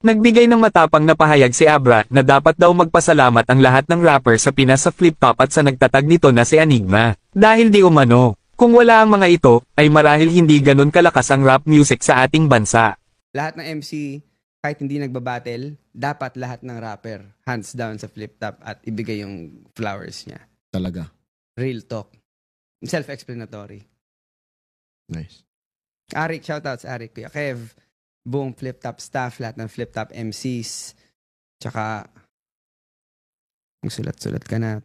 Nagbigay ng matapang na pahayag si Abra na dapat daw magpasalamat ang lahat ng rapper sa Pinas sa flip top at sa nagtatag nito na si Enigma. Dahil di umano, kung wala ang mga ito, ay marahil hindi ganun kalakas ang rap music sa ating bansa. Lahat ng MC, kahit hindi nagbabattle, dapat lahat ng rapper, hands down sa flip top at ibigay yung flowers niya. Talaga. Real talk. Self-explanatory. Nice. Arik, shoutouts Arik, Kuya Kev, buong flip top staff, lahat ng flip top MCs, tsaka sulat-sulat ka na.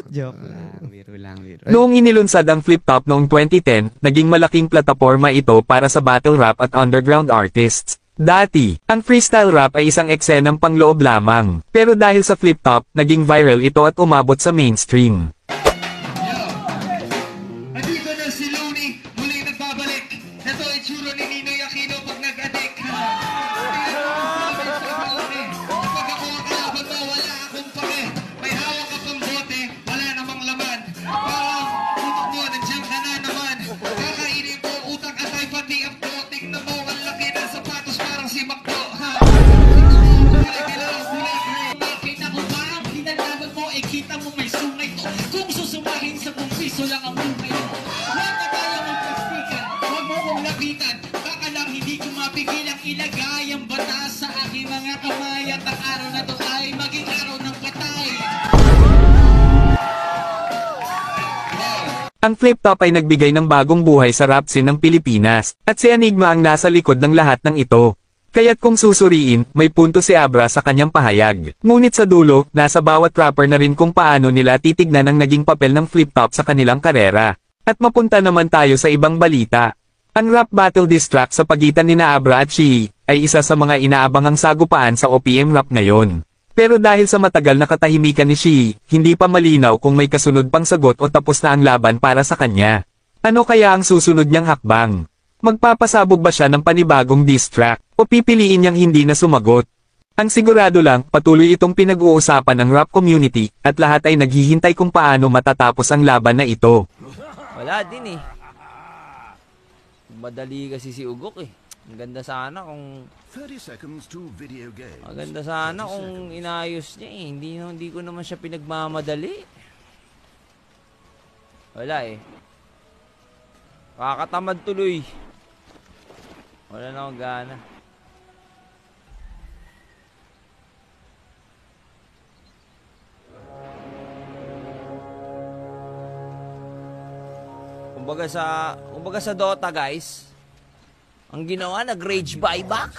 Joke lang, biro lang. Noong inilunsad ang flip top noong 2010, naging malaking plataforma ito para sa battle rap at underground artists. Dati, ang freestyle rap ay isang eksenang pangloob lamang, pero dahil sa flip top, naging viral ito at umabot sa mainstream. Ilagay ang batas sa aking mga kamay at ang araw na to ay maging araw ng patay. Ang flip top ay nagbigay ng bagong buhay sa rap scene ng Pilipinas, at si Enigma ang nasa likod ng lahat ng ito. Kaya't kung susuriin, may punto si Abra sa kanyang pahayag. Ngunit sa dulo, nasa bawat rapper na rin kung paano nila titignan ang naging papel ng flip top sa kanilang karera. At mapunta naman tayo sa ibang balita. Ang rap battle diss track sa pagitan ni Abra at Shi ay isa sa mga inaabangang sagupaan sa OPM rap ngayon. Pero dahil sa matagal na katahimikan ni Shi, hindi pa malinaw kung may kasunod pang sagot o tapos na ang laban para sa kanya. Ano kaya ang susunod niyang hakbang? Magpapasabog ba siya ng panibagong diss track o pipiliin niyang hindi na sumagot? Ang sigurado lang, patuloy itong pinag-uusapan ng rap community at lahat ay naghihintay kung paano matatapos ang laban na ito. Wala din eh. Madali kasi si Ugok eh. Ang ganda sana kung 30 seconds to video game. Maganda sana kung inayos niya eh. Hindi ko naman siya pinagmamadali. Wala eh. Kakatamad tuloy. Wala na akong gana. Kumbaga sa Dota guys, ang ginawa nag-rage buyback.